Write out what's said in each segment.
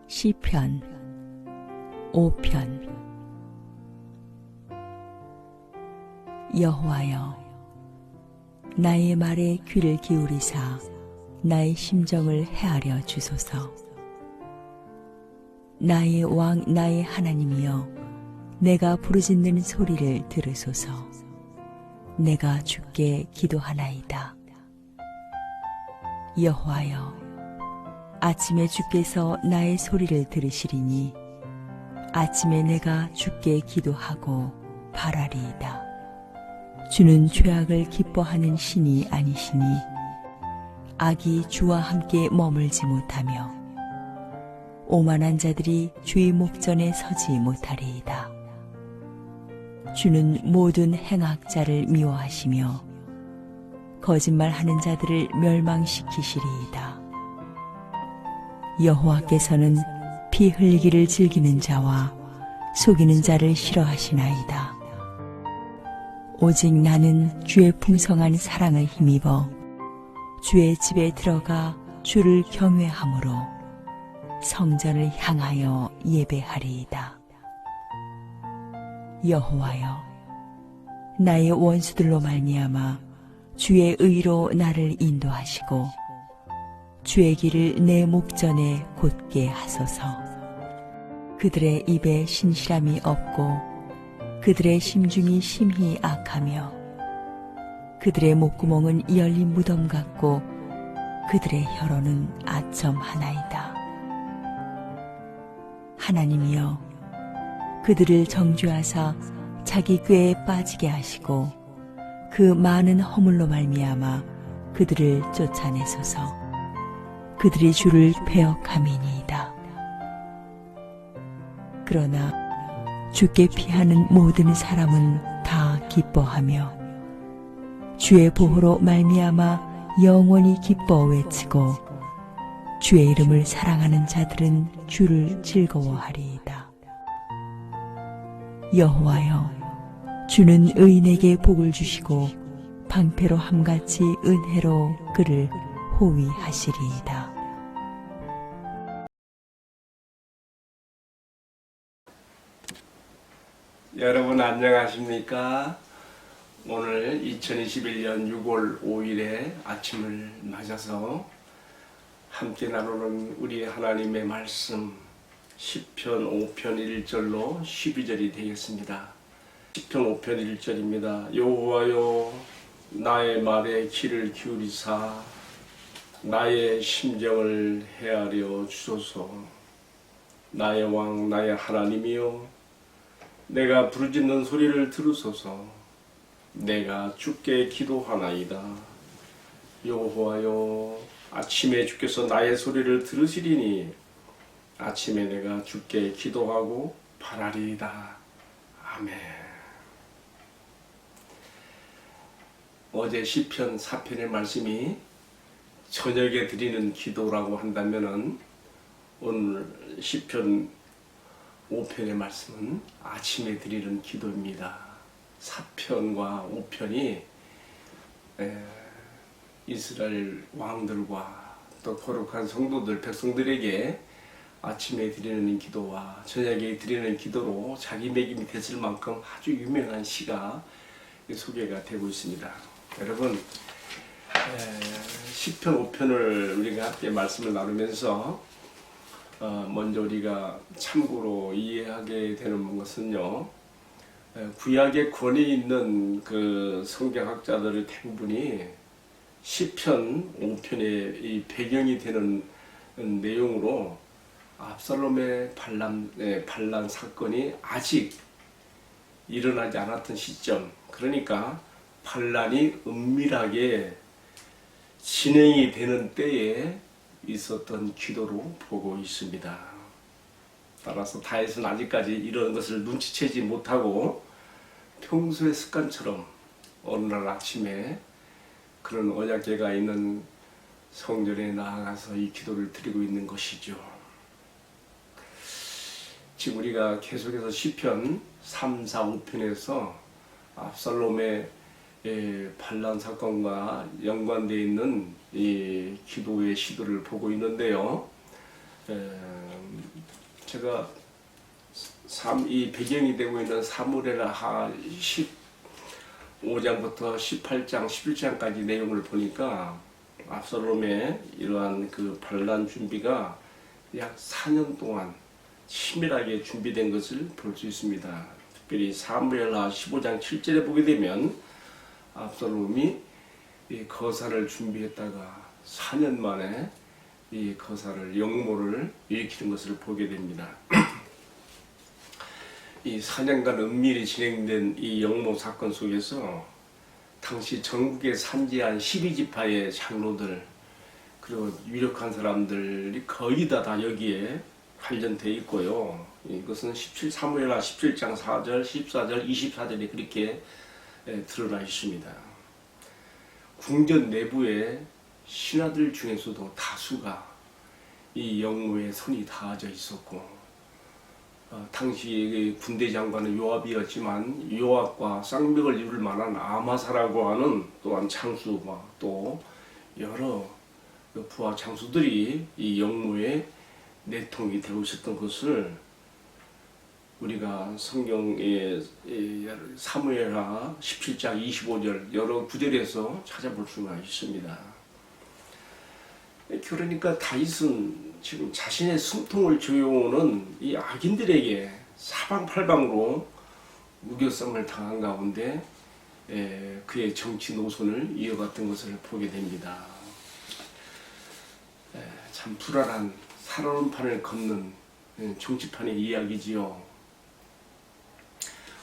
시편 5편. 여호와여, 나의 말에 귀를 기울이사 나의 심정을 헤아려 주소서. 나의 왕 나의 하나님이여, 내가 부르짖는 소리를 들으소서. 내가 주께 기도하나이다. 여호와여, 아침에 주께서 나의 소리를 들으시리니 아침에 내가 주께 기도하고 바라리이다. 주는 죄악을 기뻐하는 신이 아니시니 악이 주와 함께 머물지 못하며 오만한 자들이 주의 목전에 서지 못하리이다. 주는 모든 행악자를 미워하시며 거짓말하는 자들을 멸망시키시리이다. 여호와께서는 피 흘리기를 즐기는 자와 속이는 자를 싫어하시나이다. 오직 나는 주의 풍성한 사랑을 힘입어 주의 집에 들어가 주를 경외함으로 성전을 향하여 예배하리이다. 여호와여, 나의 원수들로 말미암아 주의 의로 나를 인도하시고 주의 길을 내 목전에 곧게 하소서. 그들의 입에 신실함이 없고 그들의 심중이 심히 악하며 그들의 목구멍은 열린 무덤 같고 그들의 혀로는 아첨하나이다. 하나님이여, 그들을 정죄하사 자기 꾀에 빠지게 하시고 그 많은 허물로 말미암아 그들을 쫓아내소서. 그들이 주를 배역함이니이다. 그러나 주께 피하는 모든 사람은 다 기뻐하며 주의 보호로 말미암아 영원히 기뻐 외치고 주의 이름을 사랑하는 자들은 주를 즐거워하리이다. 여호와여, 주는 의인에게 복을 주시고 방패로 함같이 은혜로 그를 호위하시리이다. 여러분 안녕하십니까? 오늘 2021년 6월 5일에 아침을 맞아서 함께 나누는 우리 하나님의 말씀 시편 5편 1절로 12절이 되겠습니다. 시편 5편 1절입니다. 여호와여, 나의 말에 귀를 기울이사 나의 심정을 헤아려 주소서. 나의 왕 나의 하나님이여, 내가 부르짖는 소리를 들으소서. 내가 주께 기도하나이다. 여호와여, 아침에 주께서 나의 소리를 들으시리니 아침에 내가 주께 기도하고 바라리이다. 아멘. 어제 시편 4편의 말씀이 저녁에 드리는 기도라고 한다면은 오늘 시편 5편의 말씀은 아침에 드리는 기도입니다. 4편과 5편이 이스라엘 왕들과 또 거룩한 성도들, 백성들에게 아침에 드리는 기도와 저녁에 드리는 기도로 자기매김이 됐을 만큼 아주 유명한 시가 소개가 되고 있습니다. 여러분, 시편 5편을 우리가 함께 말씀을 나누면서 먼저 우리가 참고로 이해하게 되는 것은요, 구약의 권위 있는 그 성경학자들의 대부분이 시편 5편의 이 배경이 되는 내용으로 압살롬의 반란 사건이 아직 일어나지 않았던 시점, 그러니까 반란이 은밀하게 진행이 되는 때에 있었던 기도로 보고 있습니다. 따라서 다윗은 아직까지 이런 것을 눈치채지 못하고 평소의 습관처럼 어느 날 아침에 그런 언약궤가 있는 성전에 나아가서 이 기도를 드리고 있는 것이죠. 지금 우리가 계속해서 시편 3, 4, 5편에서 압살롬의 반란 사건과 연관되어 있는 이 기도의 시도를 보고 있는데요. 제가 이 배경이 되고 있는 사무엘하 15장부터 18장, 11장까지 내용을 보니까 압살롬의 이러한 그 반란 준비가 약 4년 동안 치밀하게 준비된 것을 볼 수 있습니다. 특별히 사무엘하 15장 7절에 보게 되면 압살롬이 이 거사를 준비했다가 4년 만에 이 거사를 영모를 일으키는 것을 보게 됩니다. 이 4년간 은밀히 진행된 이 영모 사건 속에서 당시 전국에 산지한 12지파의 장로들 그리고 유력한 사람들이 거의 다 여기에 관련되어 있고요. 이것은 사무엘하 17장 4절, 14절, 24절에 그렇게 드러나 있습니다. 궁전 내부에 신하들 중에서도 다수가 이 영모에 손이 닿아져 있었고 당시 군대 장관은 요압이었지만 요압과 쌍벽을 이룰 만한 아마사라고 하는 또한 장수와 또 여러 부하 장수들이 이 영모에 내통이 되고 있었던 것을 우리가 성경의 사무엘하 17장 25절 여러 구절에서 찾아볼 수가 있습니다. 그러니까 다윗은 지금 자신의 숨통을 조여오는 이 악인들에게 사방팔방으로 무교성을 당한 가운데 그의 정치 노선을 이어갔던 것을 보게 됩니다. 참 불안한 살얼음판을 걷는 정치판의 이야기지요.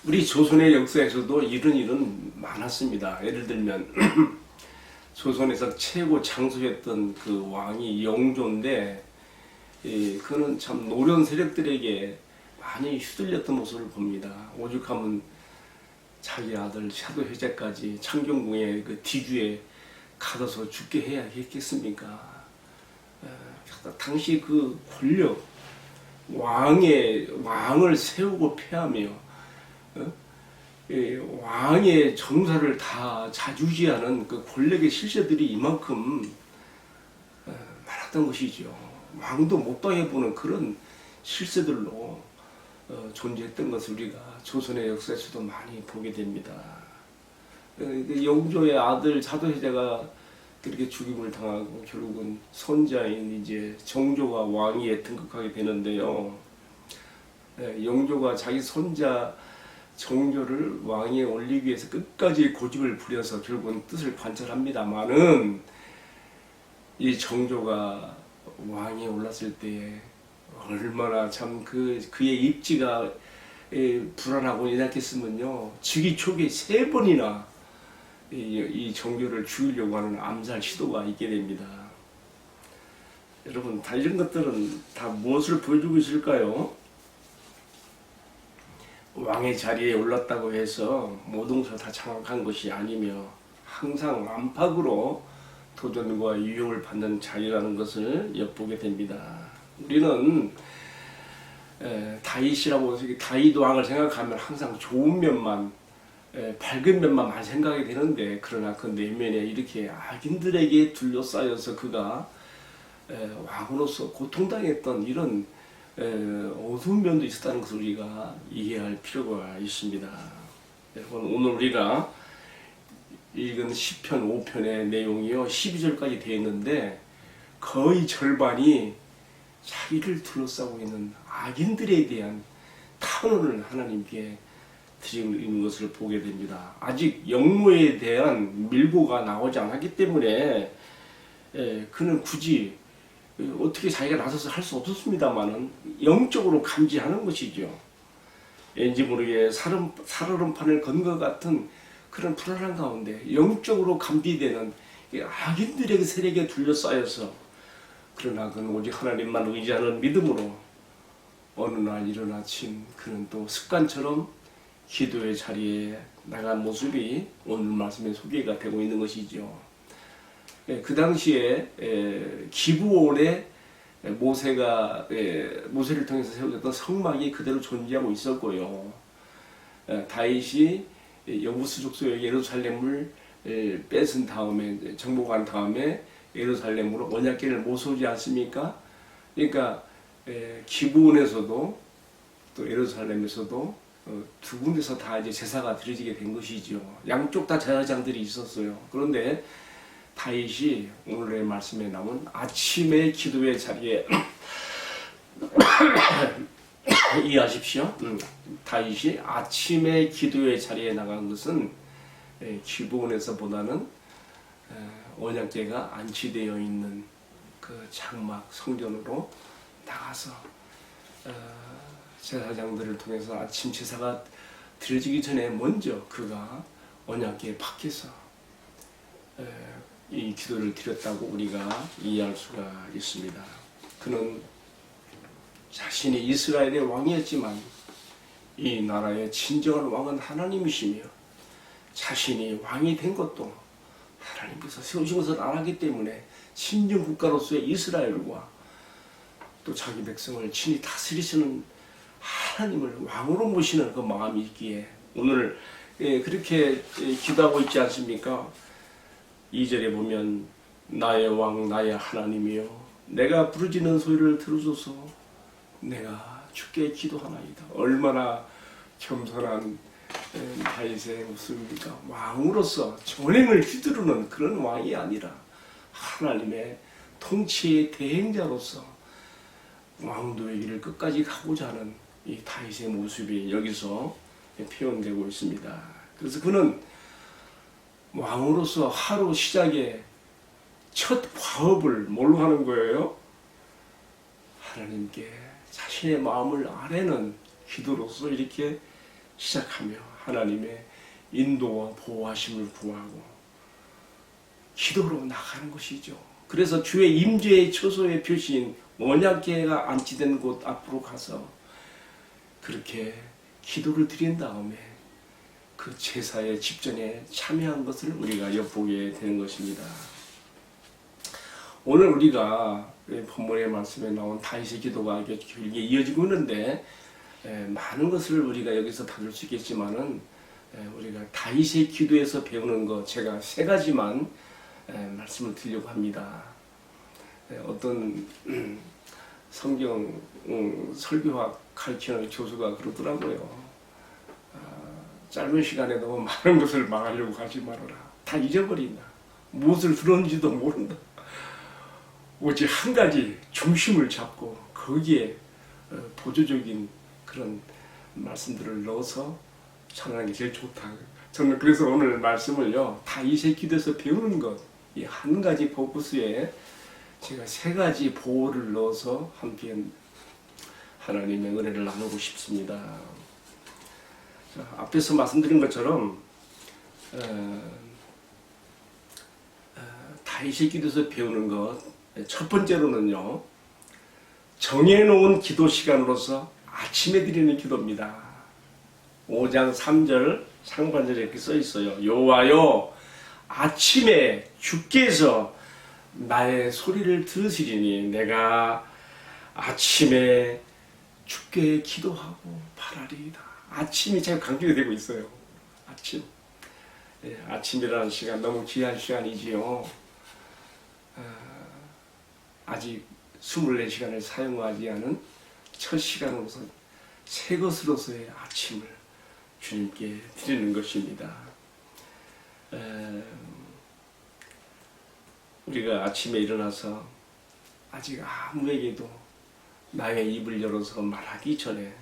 우리 조선의 역사에서도 이런 일은 많았습니다. 예를 들면 조선에서 최고 장수였던 그 왕이 영조인데 그는 참 노련 세력들에게 많이 휘둘렸던 모습을 봅니다. 오죽하면 자기 아들 샤도해제까지 창경궁의 그 뒤주에 가둬서 죽게 해야 했겠습니까? 당시 그 권력, 왕을 세우고 패하며 왕의 정사를 다 자주지하는 그 권력의 실세들이 이만큼 많았던 것이죠. 왕도 못 당해보는 그런 실세들로 존재했던 것을 우리가 조선의 역사에서도 많이 보게 됩니다. 영조의 아들 자도해제가 그렇게 죽임을 당하고 결국은 손자인 이제 정조가 왕위에 등극하게 되는데요. 영조가 자기 손자 정조를 왕위에 올리기 위해서 끝까지 고집을 부려서 결국은 뜻을 관철합니다만은 이 정조가 왕위에 올랐을 때 얼마나 참 그의 입지가 불안하고 이랬겠으면요. 즉위 초기에 3번이나 이 정조를 죽이려고 하는 암살 시도가 있게 됩니다. 여러분, 다 이런 것들은 다 무엇을 보여주고 있을까요? 왕의 자리에 올랐다고 해서 모든 것을 다 장악한 것이 아니며 항상 안팎으로 도전과 유혹을 받는 자리라는 것을 엿보게 됩니다. 우리는 다윗 왕을 생각하면 항상 좋은 면만 밝은 면만 많이 생각이 되는데 그러나 그 내면에 이렇게 악인들에게 둘러싸여서 그가 왕으로서 고통당했던 이런 어두운 면도 있었다는 것을 우리가 이해할 필요가 있습니다. 여러분, 오늘 우리가 읽은 시편 5편의 내용이요 12절까지 되어 있는데 거의 절반이 자기를 둘러싸고 있는 악인들에 대한 탄원을 하나님께 드리고 있는 것을 보게 됩니다. 아직 영모에 대한 밀고가 나오지 않았기 때문에 그는 굳이 어떻게 자기가 나서서 할 수 없었습니다만은 영적으로 감지하는 것이죠. 왠지 모르게 살얼음판을 건 것 같은 그런 불안한 가운데 영적으로 감지되는 악인들의 세력에 둘러싸여서 그러나 그는 오직 하나님만 의지하는 믿음으로 어느 날 이른 아침 그는 또 습관처럼 기도의 자리에 나간 모습이 오늘 말씀의 소개가 되고 있는 것이죠. 그 당시에 기브온에 모세를 통해서 세워졌던 성막이 그대로 존재하고 있었고요. 다윗이 여부스 족속의 예루살렘을 뺏은 다음에 정복한 다음에 예루살렘으로 언약궤를 모셔오지 않습니까? 그러니까 기브온에서도 또 예루살렘에서도 두 군데서 다 이제 제사가 드려지게 된 것이죠. 양쪽 다 제사장들이 있었어요. 그런데 다윗이 오늘의 말씀에 나온 아침의 기도의 자리에 이해하십시오. 다윗이 아침의 기도의 자리에 나간 것은 기브온에서보다는 언약궤가 안치되어 있는 그 장막 성전으로 나가서 제사장들을 통해서 아침 제사가 드려지기 전에 먼저 그가 언약궤 밖에서 이 기도를 드렸다고 우리가 이해할 수가 있습니다. 그는 자신이 이스라엘의 왕이었지만 이 나라의 진정한 왕은 하나님이시며 자신이 왕이 된 것도 하나님께서 세우신 것을 알았기 때문에 신정 국가로서의 이스라엘과 또 자기 백성을 친히 다스리시는 하나님을 왕으로 모시는 그 마음이 있기에 오늘 그렇게 기도하고 있지 않습니까? 2절에 보면 나의 왕 나의 하나님이여 내가 부르짖는 소리를 들으소서 내가 주께 기도하나이다. 얼마나 겸손한 다윗의 모습입니까? 왕으로서 전행을 휘두르는 그런 왕이 아니라 하나님의 통치의 대행자로서 왕도의 길을 끝까지 가고자 하는 이 다윗의 모습이 여기서 표현되고 있습니다. 그래서 그는 왕으로서 하루 시작에 첫 과업을 뭘로 하는 거예요? 하나님께 자신의 마음을 아뢰는 기도로서 이렇게 시작하며 하나님의 인도와 보호하심을 구하고 기도로 나가는 것이죠. 그래서 주의 임재의 처소의 표시인 언약궤가 안치된 곳 앞으로 가서 그렇게 기도를 드린 다음에 그 제사의 집전에 참여한 것을 우리가 엿보게 되는 것입니다. 오늘 우리가 본문의 말씀에 나온 다윗의 기도가 길게 이어지고 있는데 많은 것을 우리가 여기서 다룰 수 있겠지만은 우리가 다윗의 기도에서 배우는 것 제가 세 가지만 말씀을 드리려고 합니다. 어떤 성경 설교학 가르치는 교수가 그러더라고요. 짧은 시간에 너무 많은 것을 말하려고 하지 말아라. 다 잊어버린다. 무엇을 들었는지도 모른다. 오직 한 가지 중심을 잡고 거기에 보조적인 그런 말씀들을 넣어서 전하는 게 제일 좋다. 저는 그래서 오늘 말씀을요, 다윗의 기도에서 배우는 것, 이 한 가지 포커스에 제가 세 가지 보호를 넣어서 함께 하나님의 은혜를 나누고 싶습니다. 자, 앞에서 말씀드린 것처럼 다윗의 기도에서 배우는 것, 첫 번째로는요, 정해놓은 기도 시간으로서 아침에 드리는 기도입니다. 5장 3절 상반절에 이렇게 써 있어요. 여호와여 아침에 주께서 나의 소리를 들으시리니 내가 아침에 주께 기도하고 바라리이다. 아침이 참 강조가 되고 있어요. 아침. 아침이라는 시간 너무 귀한 시간이지요. 아직 24시간을 사용하지 않은 첫 시간으로서 새 것으로서의 아침을 주님께 드리는 것입니다. 우리가 아침에 일어나서 아직 아무에게도 나의 입을 열어서 말하기 전에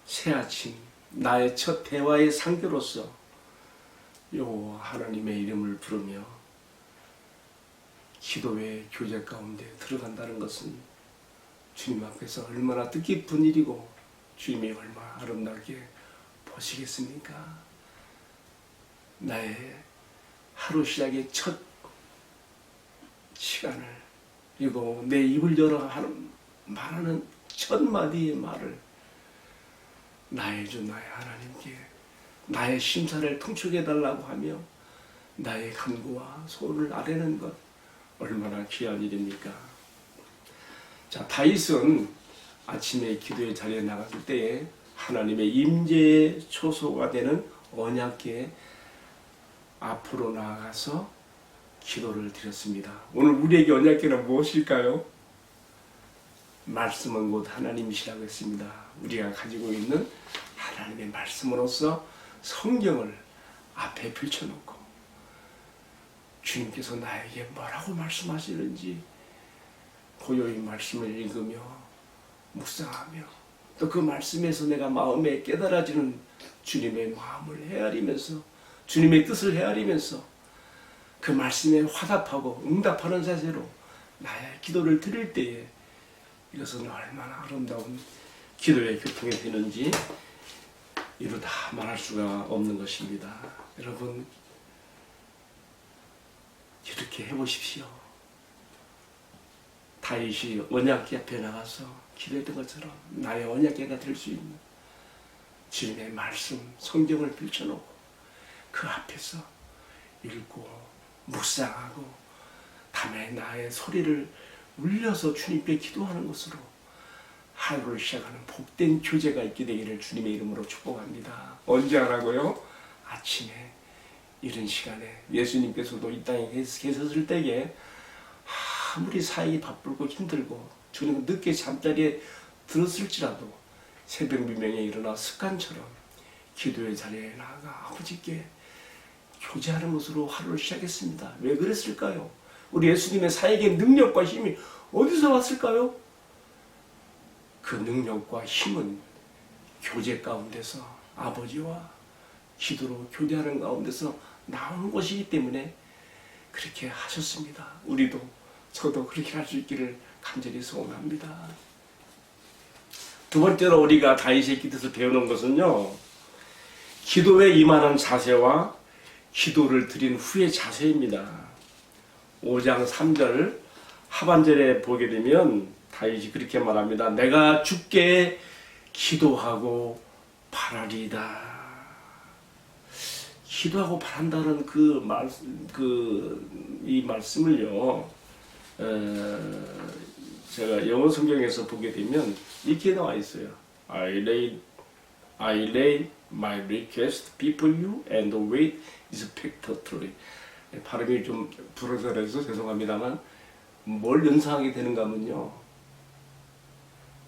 새 아침, 나의 첫 대화의 상대로서 여호와 하나님의 이름을 부르며 기도의 교제 가운데 들어간다는 것은 주님 앞에서 얼마나 뜻깊은 일이고 주님이 얼마나 아름답게 보시겠습니까? 나의 하루 시작의 첫 시간을 그리고 내 입을 열어 말하는 첫 마디의 말을 나의 주 나의 하나님께 나의 심사를 통촉해 달라고 하며 나의 간구와 소원을 아뢰는 것 얼마나 귀한 일입니까? 자, 다윗은 아침에 기도의 자리에 나갔을 때에 하나님의 임재의 초소가 되는 언약궤 앞으로 나아가서 기도를 드렸습니다. 오늘 우리에게 언약궤는 무엇일까요? 말씀은 곧 하나님이시라고 했습니다. 우리가 가지고 있는 하나님의 말씀으로서 성경을 앞에 펼쳐놓고 주님께서 나에게 뭐라고 말씀하시는지 고요히 말씀을 읽으며 묵상하며 또 그 말씀에서 내가 마음에 깨달아지는 주님의 마음을 헤아리면서 주님의 뜻을 헤아리면서 그 말씀에 화답하고 응답하는 자세로 나의 기도를 드릴 때에 이것은 얼마나 아름다운 기도의 교통이 되는지 이루다 말할 수가 없는 것입니다. 여러분 이렇게 해보십시오. 다윗이 언약궤 앞에 나가서 기도했던 것처럼 나의 언약궤가 될 수 있는 주님의 말씀, 성경을 펼쳐놓고 그 앞에서 읽고 묵상하고 밤에 나의 소리를 울려서 주님께 기도하는 것으로 하루를 시작하는 복된 교제가 있게 되기를 주님의 이름으로 축복합니다. 언제 하라고요? 아침에 이른 시간에 예수님께서도 이 땅에 계셨을 때에 아무리 사역이 바쁘고 힘들고 주님은 늦게 잠자리에 들었을지라도 새벽 미명에 일어나 습관처럼 기도의 자리에 나아가 아버지께 교제하는 것으로 하루를 시작했습니다. 왜 그랬을까요? 우리 예수님의 사역의 능력과 힘이 어디서 왔을까요? 그 능력과 힘은 교제 가운데서 아버지와 기도로 교제하는 가운데서 나오는 것이기 때문에 그렇게 하셨습니다. 우리도 저도 그렇게 할 수 있기를 간절히 소원합니다. 두 번째로 우리가 다윗의 기도에서 배우는 것은요, 기도에 임하는 자세와 기도를 드린 후의 자세입니다. 5장 3절 하반절에 보게 되면 다윗이 그렇게 말합니다. 내가 주께 기도하고 바라리이다. 기도하고 바란다는 이 말씀을요, 제가 영어 성경에서 보게 되면 이렇게 나와 있어요. I lay my request before you and wait expectantly. 발음이 좀 불어서해서 죄송합니다만 뭘 연상하게 되는가 하면요,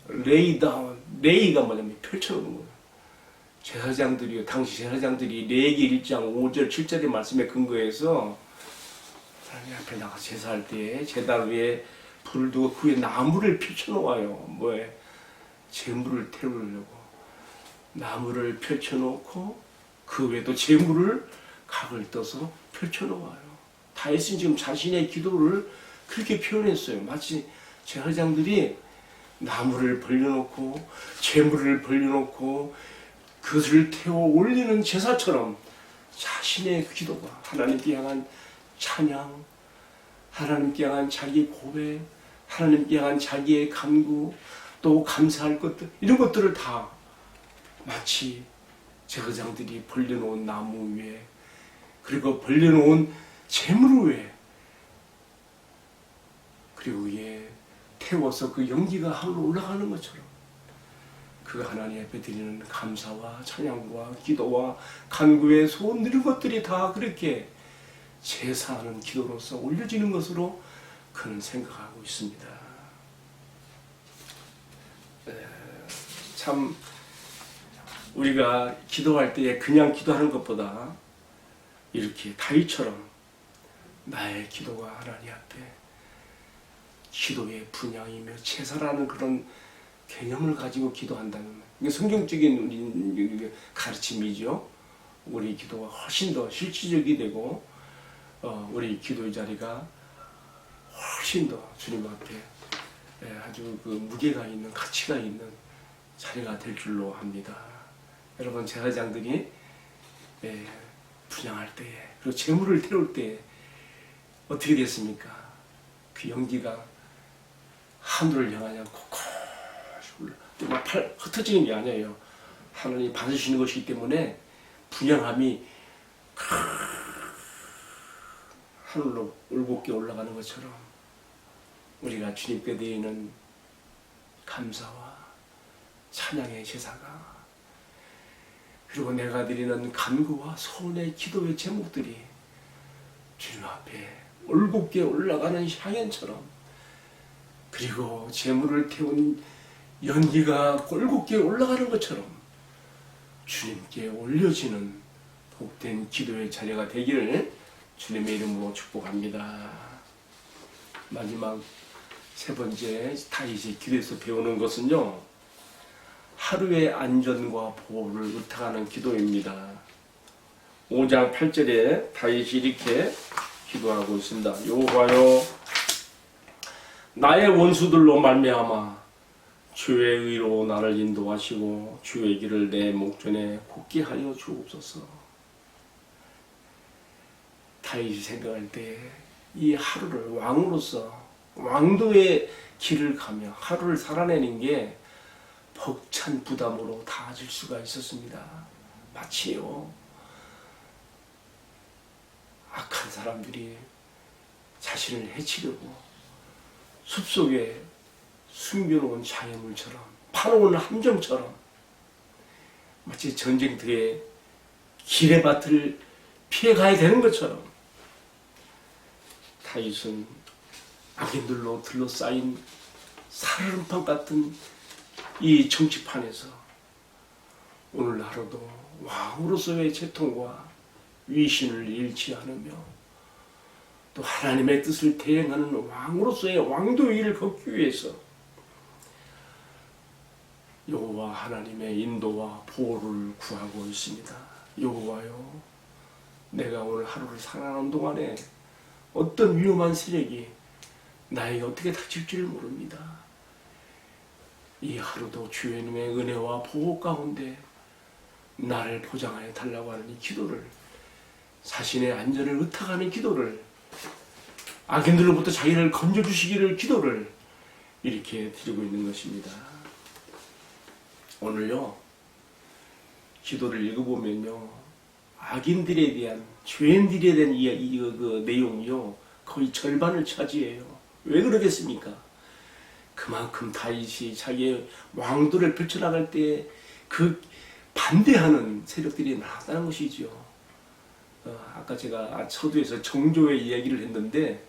lay down, lay가 뭐냐면 펼쳐놓는 거예요. 제사장들이요, 당시 제사장들이 레위기 1장 5절 7절의 말씀에 근거해서 하나님 앞에 나가 제사할 때 제단 위에 불을 두고 그 위에 나무를 펼쳐놓아요. 뭐에? 재물을 태우려고 나무를 펼쳐놓고 그 위에 또 재물을 각을 떠서 펼쳐놓아요. 다윗은 지금 자신의 기도를 그렇게 표현했어요. 마치 제사장들이 나무를 벌려놓고 재물을 벌려놓고 그것을 태워 올리는 제사처럼 자신의 기도가 하나님께 향한 찬양, 하나님께 향한 자기 고백, 하나님께 향한 자기의 간구, 또 감사할 것들, 이런 것들을 다 마치 제사장들이 벌려놓은 나무 위에, 그리고 벌려놓은 재물 위에, 그리고 위에 태워서 그 연기가 하늘로 올라가는 것처럼 그 하나님 앞에 드리는 감사와 찬양과 기도와 간구의 소원, 이런 것들이 다 그렇게 제사하는 기도로서 올려지는 것으로 그는 생각하고 있습니다. 참 우리가 기도할 때에 그냥 기도하는 것보다 이렇게 다윗처럼 나의 기도가 하나님 앞에 기도의 분향이며 제사라는 그런 개념을 가지고 기도한다는, 이게 성경적인 우리 가르침이죠. 우리 기도가 훨씬 더 실질적이 되고 우리 기도의 자리가 훨씬 더 주님 앞에 아주 그 무게가 있는, 가치가 있는 자리가 될 줄로 합니다. 여러분, 제사장들이 분향할 때에, 그리고 재물을 태울 때에 어떻게 됐습니까? 그 연기가 하늘을 향하여 곳곳이 올라, 막 흩어지는 게 아니에요. 하나님이 받으시는 것이기 때문에 분향함이 하늘로 올곧게 올라가는 것처럼 우리가 주님께 드리는 감사와 찬양의 제사가, 그리고 내가 드리는 간구와 소원의 기도의 제목들이 주님 앞에 올곧게 올라가는 향연처럼 그리고 재물을 태운 연기가 꼴곱게 올라가는 것처럼 주님께 올려지는 복된 기도의 자리가 되기를 주님의 이름으로 축복합니다. 마지막 세 번째 다윗이 기도에서 배우는 것은요, 하루의 안전과 보호를 의탁하는 기도입니다. 5장 8절에 다윗이 이렇게 기도하고 있습니다. 여호와여, 나의 원수들로 말미암아 주의 의로 나를 인도하시고 주의 길을 내 목전에 굳게 하여 주옵소서. 다윗이 생각할 때 이 하루를 왕으로서 왕도의 길을 가며 하루를 살아내는 게 벅찬 부담으로 닿아질 수가 있었습니다. 마치요, 악한 사람들이 자신을 해치려고 숲속에 숨겨놓은 장애물처럼, 파놓은 함정처럼, 마치 전쟁터에 기레밭을 피해가야 되는 것처럼 다윗은 악인들로 둘러싸인 살얼음판 같은 이 정치판에서 오늘 하루도 왕으로서의 채통과 위신을 잃지 않으며 또 하나님의 뜻을 대행하는 왕으로서의 왕도의 일을 걷기 위해서 여호와 하나님의 인도와 보호를 구하고 있습니다. 여호와여, 내가 오늘 하루를 살아가는 동안에 어떤 위험한 세력이 나에게 어떻게 닥칠지를 모릅니다. 이 하루도 주님의 은혜와 보호 가운데 나를 보장하여 달라고 하는 이 기도를, 자신의 안전을 의탁하는 기도를, 악인들로부터 자기를 건져주시기를 기도를 이렇게 드리고 있는 것입니다. 오늘요, 기도를 읽어보면요, 악인들에 대한, 죄인들에 대한 그 내용이요, 거의 절반을 차지해요. 왜 그러겠습니까? 그만큼 다윗이 자기의 왕도를 펼쳐나갈 때 그 반대하는 세력들이 많았다는 것이죠. 아까 제가 서두에서 정조의 이야기를 했는데,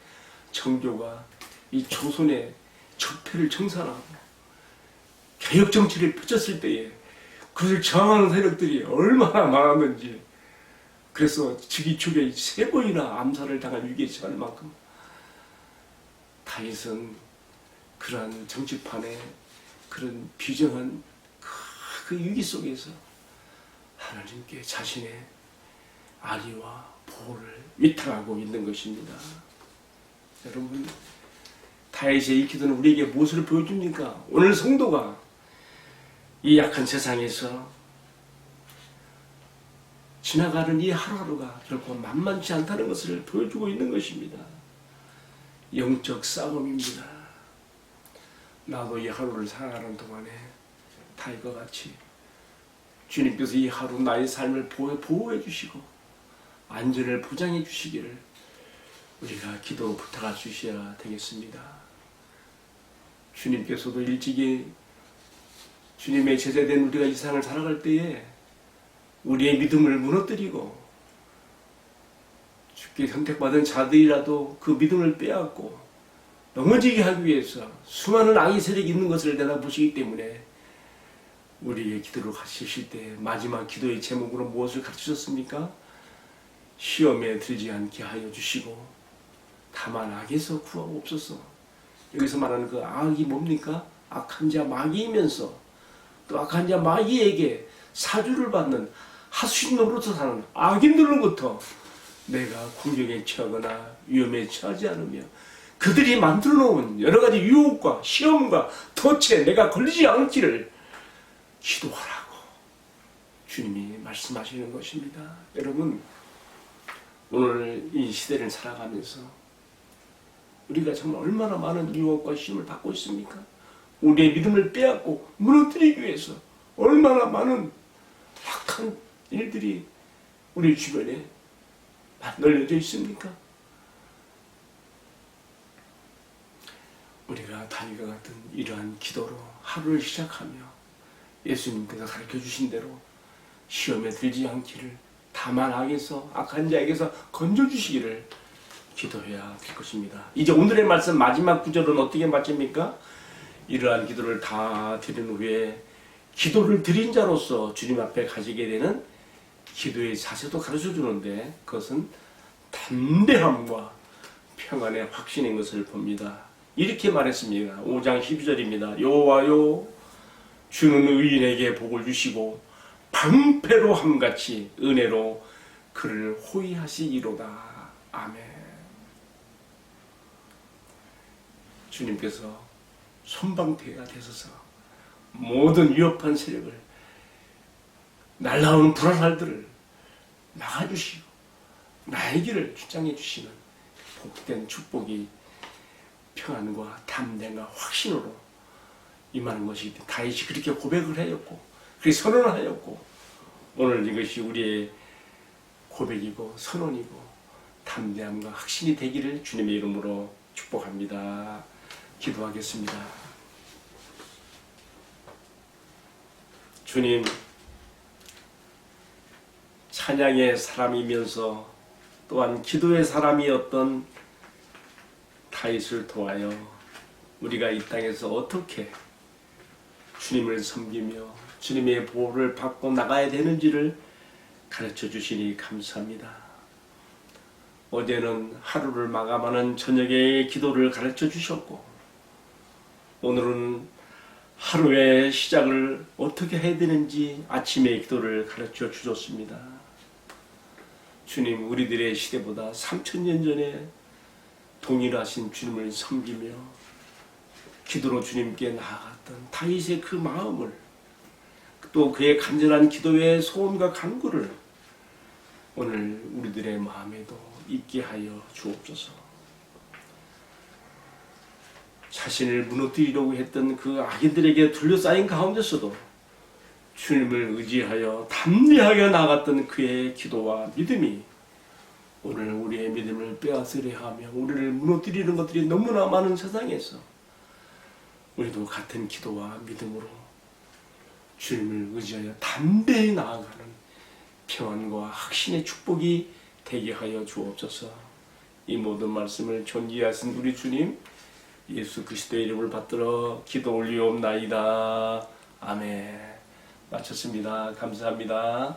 정조가 이 조선의 적폐를 청산하고 개혁 정치를 펼쳤을 때에 그를 저항하는 세력들이 얼마나 많았는지, 그래서 즉위축에 3번이나 암살을 당한 위기에 처할 만큼 다윗은 그러한 정치판에 그런 비정한 그 위기 속에서 하나님께 자신의 안위와 보호를 위탁하고 있는 것입니다. 여러분, 다윗의 이 기도는 우리에게 무엇을 보여줍니까? 오늘 성도가 이 약한 세상에서 지나가는 이 하루하루가 결코 만만치 않다는 것을 보여주고 있는 것입니다. 영적 싸움입니다. 나도 이 하루를 살아가는 동안에 다윗과 같이 주님께서 이 하루 나의 삶을 보호해 주시고 안전을 보장해 주시기를 우리가 기도로 부탁할 수 있어야 되겠습니다. 주님께서도 일찍이 주님의 제자된 우리가 이 세상을 살아갈 때에 우리의 믿음을 무너뜨리고 주께 선택받은 자들이라도 그 믿음을 빼앗고 넘어지게 하기 위해서 수많은 악의 세력이 있는 것을 내다보시기 때문에 우리의 기도를 가르치실 때 마지막 기도의 제목으로 무엇을 가르치셨습니까? 시험에 들지 않게 하여 주시고 다만 악에서 구하옵소서. 여기서 말하는 그 악이 뭡니까? 악한 자 마귀이면서 또 악한 자 마귀에게 사주를 받는 하수인으로서 사는 악인들로부터 내가 공격에 처하거나 위험에 처하지 않으며 그들이 만들어 놓은 여러 가지 유혹과 시험과 도체 내가 걸리지 않기를 기도하라고 주님이 말씀하시는 것입니다. 여러분, 오늘 이 시대를 살아가면서 우리가 정말 얼마나 많은 유혹과 시험을 받고 있습니까? 우리의 믿음을 빼앗고 무너뜨리기 위해서 얼마나 많은 악한 일들이 우리 주변에 널려져 있습니까? 우리가 다윗과 같은 이러한 기도로 하루를 시작하며 예수님께서 가르쳐 주신 대로 시험에 들지 않기를 다만 악에서 악한 자에게서 건져주시기를 기도해야 될 것입니다. 이제 오늘의 말씀 마지막 구절은 어떻게 마칩니까? 이러한 기도를 다 드린 후에 기도를 드린 자로서 주님 앞에 가지게 되는 기도의 자세도 가르쳐 주는데 그것은 담대함과 평안의 확신인 것을 봅니다. 이렇게 말했습니다. 5장 12절입니다. 여호와여 주는 의인에게 복을 주시고 방패로 함같이 은혜로 그를 호위하시리로다. 아멘. 주님께서 손방패가 되셔서 모든 위협한 세력을 날라오는 불화살들을 막아주시고 나의 길을 주장해 주시는 복된 축복이 평안과 담대와 확신으로 임하는 것이기 때문에 다윗이 그렇게 고백을 하였고 그렇게 선언을 하였고 오늘 이것이 우리의 고백이고 선언이고 담대함과 확신이 되기를 주님의 이름으로 축복합니다. 기도하겠습니다. 주님, 찬양의 사람이면서 또한 기도의 사람이었던 다윗을 통하여 우리가 이 땅에서 어떻게 주님을 섬기며 주님의 보호를 받고 나가야 되는지를 가르쳐 주시니 감사합니다. 어제는 하루를 마감하는 저녁의 기도를 가르쳐 주셨고 오늘은 하루의 시작을 어떻게 해야 되는지 아침의 기도를 가르쳐 주셨습니다. 주님, 우리들의 시대보다 3000년 전에 동일하신 주님을 섬기며 기도로 주님께 나아갔던 다윗의 그 마음을 또 그의 간절한 기도의 소원과 간구를 오늘 우리들의 마음에도 있게 하여 주옵소서. 자신을 무너뜨리려고 했던 그 악인들에게 둘러싸인 가운데서도 주님을 의지하여 담대하게 나아갔던 그의 기도와 믿음이 오늘 우리의 믿음을 빼앗으려 하며 우리를 무너뜨리는 것들이 너무나 많은 세상에서 우리도 같은 기도와 믿음으로 주님을 의지하여 담대히 나아가는 평안과 확신의 축복이 되게 하여 주옵소서. 이 모든 말씀을 존귀하신 우리 주님 예수 그리스도의 이름을 받들어 기도 올리옵나이다. 아멘. 마쳤습니다. 감사합니다.